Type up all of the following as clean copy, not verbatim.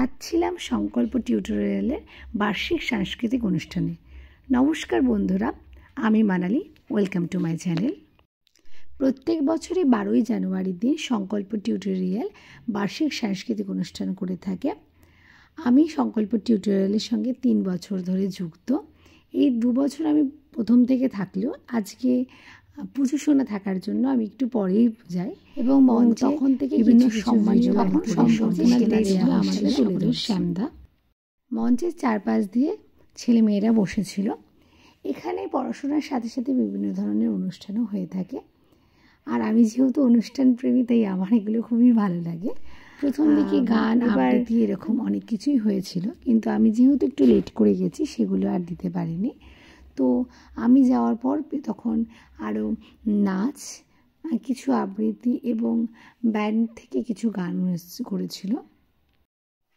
আজ ছিলাম সংকল্প টিউটোরিয়ালের বার্ষিক সাংস্কৃতিক অনুষ্ঠানে। নমস্কার বন্ধুরা, আমি Manali. Welcome to my channel. প্রত্যেক বছরই 12ই জানুয়ারির দিন সংকল্প টিউটোরিয়াল বার্ষিক সাংস্কৃতিক অনুষ্ঠান করে থাকে। আমি সংকল্প টিউটোরিয়ালের সঙ্গে 3 বছর ধরে যুক্ত। এই 2 বছর আমি প্রথম থেকে থাকলেও আজকে পুজো শোনা থাকার জন্য আমি একটু পরেই যাই এবং তখন থেকে বিভিন্ন সম্মানীয় শ্যামদা মঞ্চের চারপাশ দিয়ে ছেলেমেয়েরা বসেছিল। এখানে পড়াশোনার সাথে সাথে বিভিন্ন ধরনের অনুষ্ঠানও হয়ে থাকে। আর আমি যেহেতু অনুষ্ঠান প্রেমী, তাই আমার এগুলো খুবই ভালো লাগে। প্রথম দিকে গান আবৃত্তি এরকম অনেক কিছুই হয়েছিল, কিন্তু আমি যেহেতু একটু লেট করে গেছি সেগুলো আর দিতে পারিনি। তো আমি যাওয়ার পর তখন আরও নাচ, কিছু আবৃত্তি এবং ব্যান্ড থেকে কিছু গান করেছিল।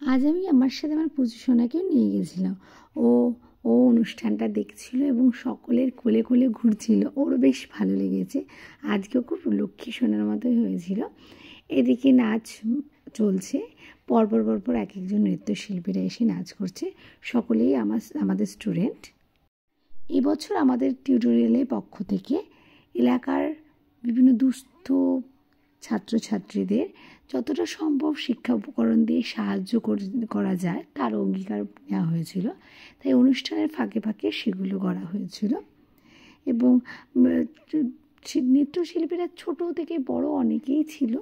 আজ আমি আমার সাথে আমার পুজো সোনাকেও নিয়ে গেছিলাম। ও অনুষ্ঠানটা দেখছিল এবং সকলের কোলে কোলে ঘুরছিল। ওরও বেশ ভালো লেগেছে। আজকেও খুব লক্ষ্মী সোনার মতোই হয়েছিল। এদিকে নাচ চলছে, পরপর এক একজন নৃত্যশিল্পীরা এসে নাচ করছে। সকলেই আমাদের স্টুডেন্ট। এবছর আমাদের টিউটোরিয়ালের পক্ষ থেকে এলাকার বিভিন্ন দুস্থ ছাত্রছাত্রীদের যতটা সম্ভব শিক্ষা উপকরণ দিয়ে সাহায্য করা যায় তার অঙ্গীকার নেওয়া হয়েছিল। তাই অনুষ্ঠানের ফাঁকে ফাঁকে সেগুলো করা হয়েছিল এবং নৃত্যশিল্পীরা ছোট থেকে বড় অনেকেই ছিল।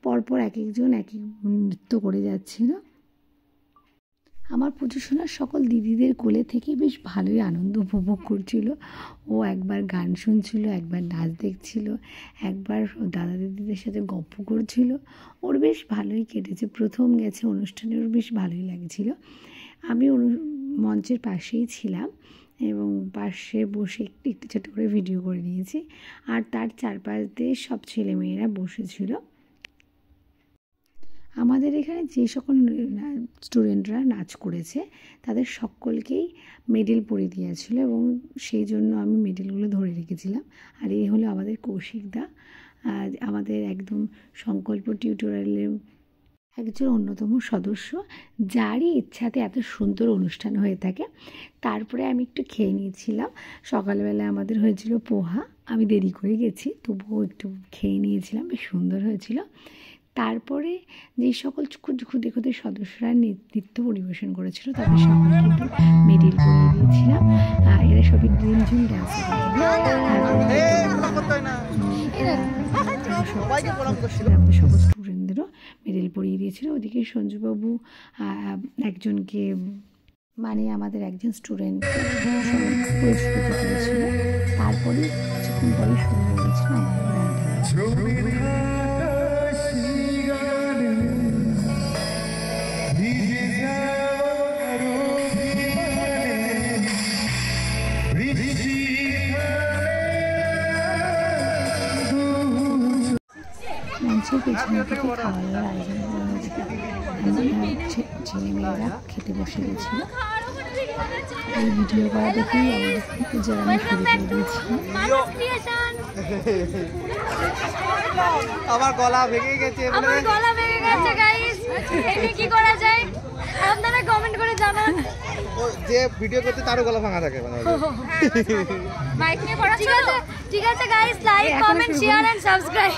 পরপর এক একজন এক এক নৃত্য করে যাচ্ছিল। আমার পুজো শোনার সকল দিদিদের কোলে থেকে বেশ ভালোই আনন্দ উপভোগ করছিল। ও একবার গান শুনছিল, একবার নাচ দেখছিল, একবার দাদা দিদিদের সাথে গল্প করছিল। ওর বেশ ভালোই কেটেছে। প্রথম গেছে অনুষ্ঠানে, ওর বেশ ভালোই লাগছিল। আমি মঞ্চের পাশেই ছিলাম এবং পাশে বসে একটু ছোটো করে ভিডিও করে নিয়েছি। আর তার চারপাশ দিয়ে সব ছেলেমেয়েরা বসেছিল। আমাদের এখানে যে সকল স্টুডেন্টরা নাচ করেছে তাদের সকলকেই মেডেল পরিয়ে দিয়েছিল এবং সেই জন্য আমি মেডেলগুলো ধরে রেখেছিলাম। আর এই হলো আমাদের কৌশিকদা, আমাদের একদম সংকল্প টিউটোরিয়ালের একজন অন্যতম সদস্য, যারই ইচ্ছাতে এত সুন্দর অনুষ্ঠান হয়ে থাকে। তারপরে আমি একটু খেয়ে নিয়েছিলাম। সকালবেলা আমাদের হয়েছিল পোহা, আমি দেরি করে গেছি, তবুও একটু খেয়ে নিয়েছিলাম, বেশ সুন্দর হয়েছিল। তারপরে যে সকল ক্ষুদে সদস্যরা নৃত্য পরিবেশন করেছিল তাদের সকলকে একটু মেডেল পরিয়ে দিয়েছিলাম। এরা সবই ড্রিমঝুম ডান্স সকল স্টুডেন্টদেরও মেডেল পরিয়ে দিয়েছিল। ওদিকে সঞ্জুবাবু একজনকে, মানে আমাদের একজন স্টুডেন্টকে পুরস্কৃত করেছিল। তারপরে কিছুক্ষণ পরে শুরু হয়ে গেছিল আমাদের ব্যান্ড। মঞ্চের পেছনে থেকে খাওয়া দাওয়ার আয়োজন করা হয়েছিল। ছেলেমেয়েরা খেতে বসে গেছিল। এই ভিডিও করা দেখেই আমাদের পূজার আমি শুরু করে দিয়েছিলাম। আমার গলা ভেঙে গেছে, গাইস। এটা কি করা যায় আপনারা কমেন্ট করে জানান। যে ভিডিও করতে তারও গলা ভাঙা থাকে মানে মাইক নিয়ে পড়া। ঠিক আছে guys, like comment share and subscribe.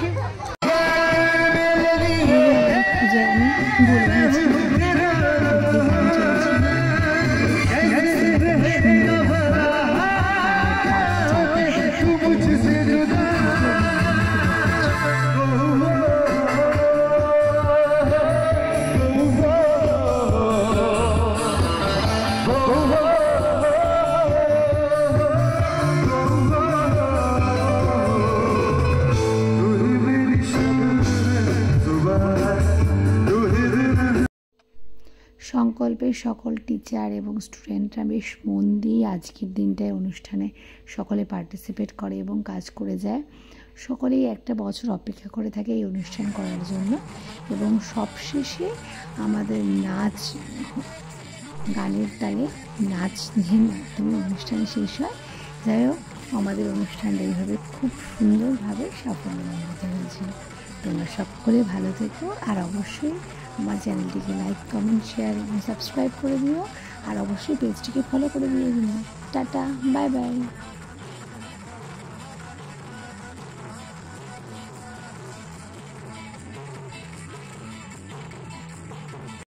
সংকল্পের সকল টিচার এবং স্টুডেন্টরা বেশ মন দিয়ে আজকের দিনটায় অনুষ্ঠানে সকলে পার্টিসিপেট করে এবং কাজ করে যায়। সকলেই একটা বছর অপেক্ষা করে থাকে এই অনুষ্ঠান করার জন্য এবং সবশেষে আমাদের নাচ, গানের তালে নাচ নিয়ে একদম অনুষ্ঠান শেষ হয়। যাই হোক, আমাদের অনুষ্ঠানটা এইভাবে খুব সুন্দরভাবে সাফল্যমণ্ডিত হয়েছিল। তোমরা সকলে ভালো থেকো আর অবশ্যই আমার চ্যানেলটিকে লাইক কমেন্ট শেয়ার এবং সাবস্ক্রাইব করে দিও আর অবশ্যই পেজটিকে ফলো করে দিও। Tata, bye bye.